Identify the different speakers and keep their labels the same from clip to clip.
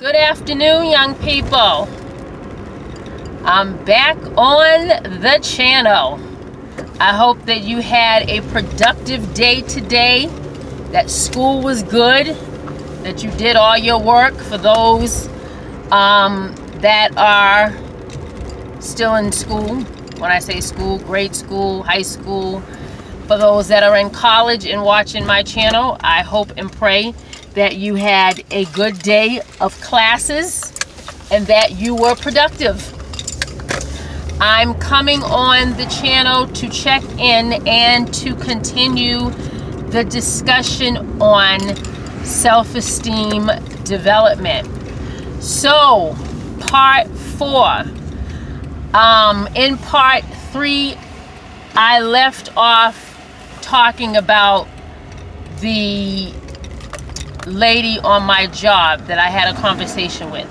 Speaker 1: Good afternoon, young people. I'm back on the channel. I hope that you had a productive day today, that school was good, that you did all your work. For those that are still in school, when I say school, grade school, high school, for those that are in college and watching my channel, I hope and pray that you had a good day of classes and that you were productive. I'm coming on the channel to check in and to continue the discussion on self-esteem development. So, part 4. In part 3, I left off talking about the lady on my job that I had a conversation with,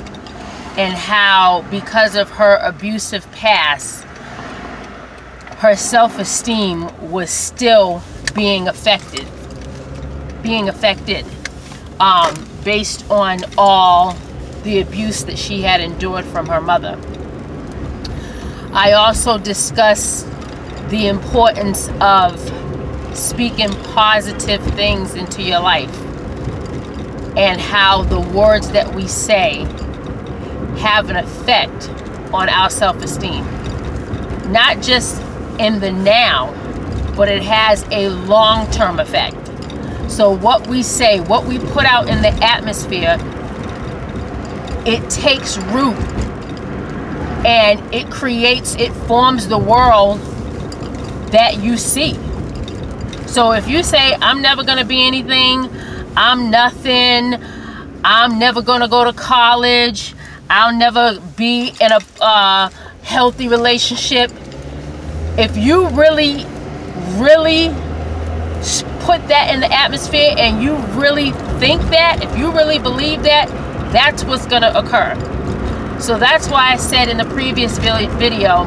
Speaker 1: and how because of her abusive past, her self-esteem was still being affected based on all the abuse that she had endured from her mother. I also discussed the importance of speaking positive things into your life, and how the words that we say have an effect on our self-esteem. Not just in the now, but it has a long-term effect. So what we say, what we put out in the atmosphere, it takes root and it forms the world that you see. So if you say, I'm never gonna be anything, I'm nothing, I'm never gonna go to college, I'll never be in a healthy relationship. If you really put that in the atmosphere and you really think that, if you really believe that, that's what's gonna occur. So that's why I said in the previous video,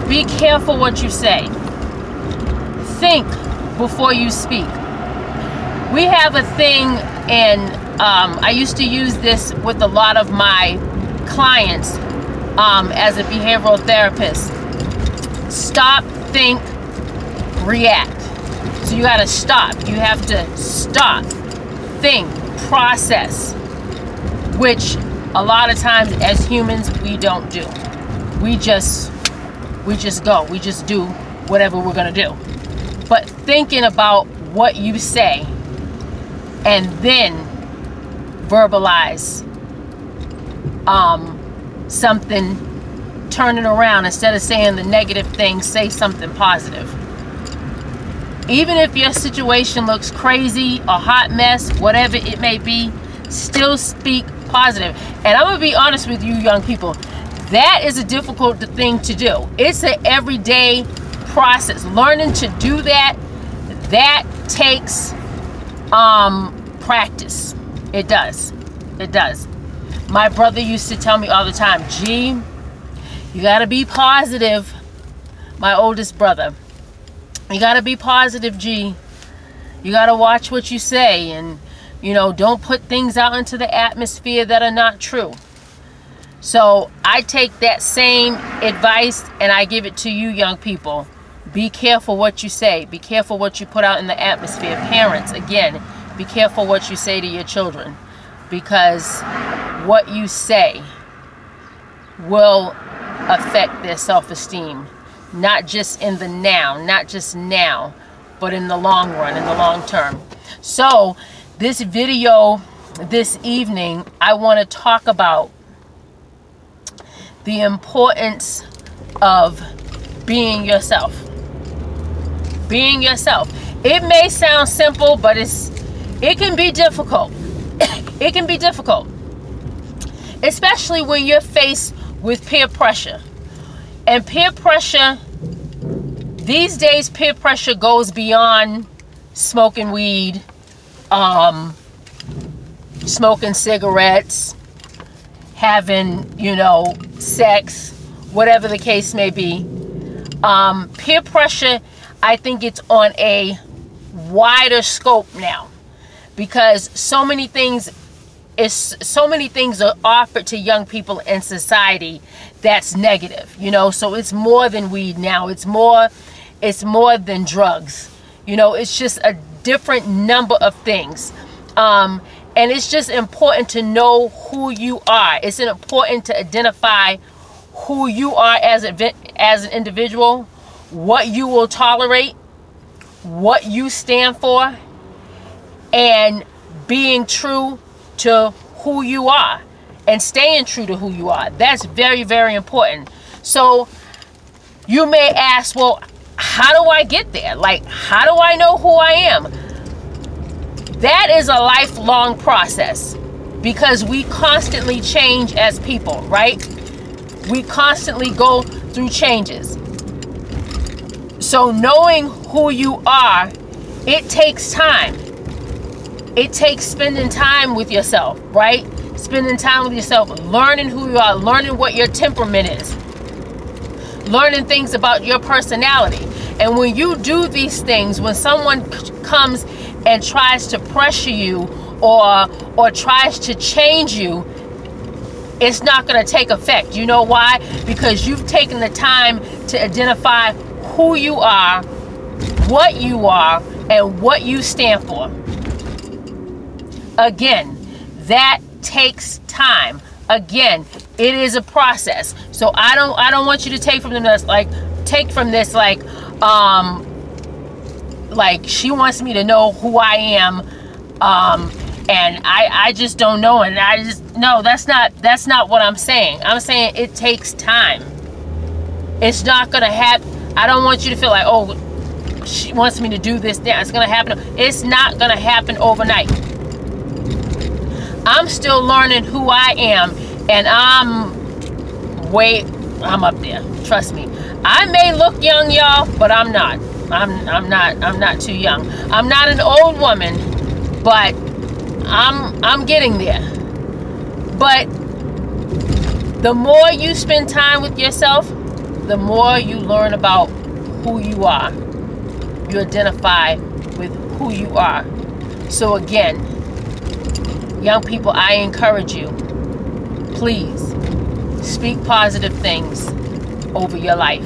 Speaker 1: be careful what you say. Think before you speak. We have a thing, and I used to use this with a lot of my clients as a behavioral therapist. Stop, think, react. So you gotta stop. You have to stop, think, process, which a lot of times as humans we don't do. We just go. We just do whatever we're gonna do. But thinking about what you say and then verbalize something, turn it around. Instead of saying the negative thing, say something positive. Even if your situation looks crazy, a hot mess, whatever it may be, still speak positive. And I'm gonna be honest with you, young people, that is a difficult thing to do. It's an everyday process. Learning to do that takes practice. It does. My brother used to tell me all the time, G, you gotta be positive. My oldest brother, you gotta be positive, G. You gotta watch what you say, and don't put things out into the atmosphere that are not true. So I take that same advice and I give it to you, young people. Be careful what you say. Be careful what you put out in the atmosphere. Parents, again, be careful what you say to your children, because what you say will affect their self-esteem, not just in the now, but in the long run, in the long term. So this video this evening, I want to talk about the importance of being yourself. Being yourself. It may sound simple, but it can be difficult. It can be difficult, especially when you're faced with peer pressure. And peer pressure, these days, peer pressure goes beyond smoking weed, smoking cigarettes, having, sex, whatever the case may be. Peer pressure, I think it's on a wider scope now, because so many things it's so many things are offered to young people in society that's negative, you know. So it's more than weed now. It's more than drugs. You know, it's just a different number of things. And it's just important to know who you are. It's important to identify who you are as an individual, what you will tolerate, what you stand for, and being true to who you are and staying true to who you are. That's very, very important. So you may ask, well, how do I get there? Like, how do I know who I am? That is a lifelong process, because we constantly change as people, right? We constantly go through changes. So knowing who you are, it takes time. It takes spending time with yourself, right? Spending time with yourself, learning who you are, learning what your temperament is, learning things about your personality. And when you do these things, when someone comes and tries to pressure you or tries to change you, it's not going to take effect. You know why? Because you've taken the time to identify who you are, what you are, and what you stand for. Again, that takes time. Again, it is a process. So I don't want you to take from this like she wants me to know who I am, and I just don't know, and I just no, that's not what I'm saying. I'm saying it takes time. It's not gonna happen. I don't want you to feel like, oh, she wants me to do this, that it's gonna happen. It's not gonna happen overnight. I'm still learning who I am, and I'm up there. Trust me. I may look young, y'all, but I'm not. I'm not too young. I'm not an old woman, but I'm getting there. But the more you spend time with yourself, the more you learn about who you are. You identify with who you are. So again, young people, I encourage you, please speak positive things over your life.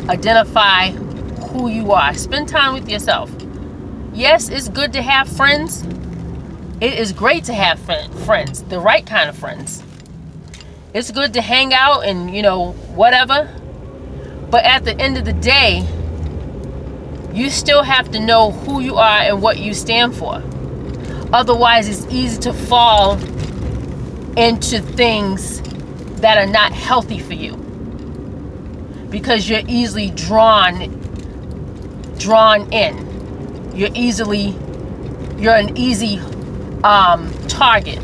Speaker 1: Identify who you are. Spend time with yourself. Yes, it's good to have friends. It is great to have friends, the right kind of friends. It's good to hang out and, you know, whatever. But at the end of the day, you still have to know who you are and what you stand for. Otherwise, it's easy to fall into things that are not healthy for you, because you're easily drawn in. You're an easy target.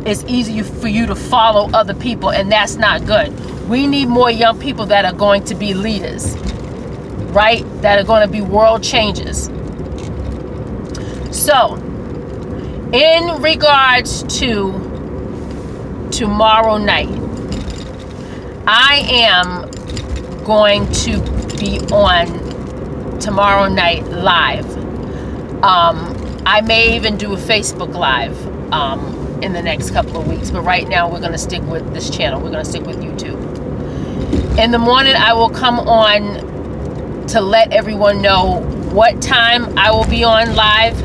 Speaker 1: It's easy for you to follow other people, and that's not good. We need more young people that are going to be leaders, right? That are going to be world changers. So, in regards to tomorrow night, I am going to be on tomorrow night live. I may even do a Facebook Live in the next couple of weeks, but right now we're going to stick with this channel. We're going to stick with YouTube. In the morning, I will come on to let everyone know what time I will be on live,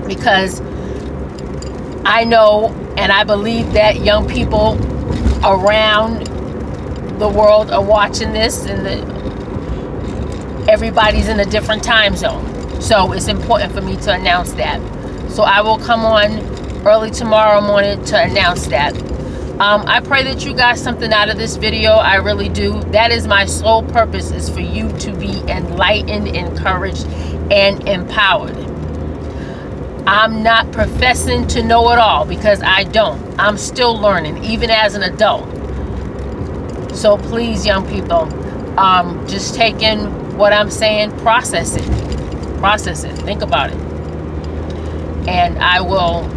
Speaker 1: because I know and I believe that young people around the world are watching this, and everybody's in a different time zone. So it's important for me to announce that. So I will come on early tomorrow morning to announce that. I pray that you got something out of this video. I really do. That is my sole purpose, is for you to be enlightened, encouraged, and empowered. I'm not professing to know it all, because I don't. I'm still learning, even as an adult. So please, young people, just take in what I'm saying, process it, think about it. And I will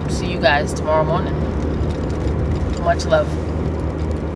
Speaker 1: see you guys tomorrow morning. Much love.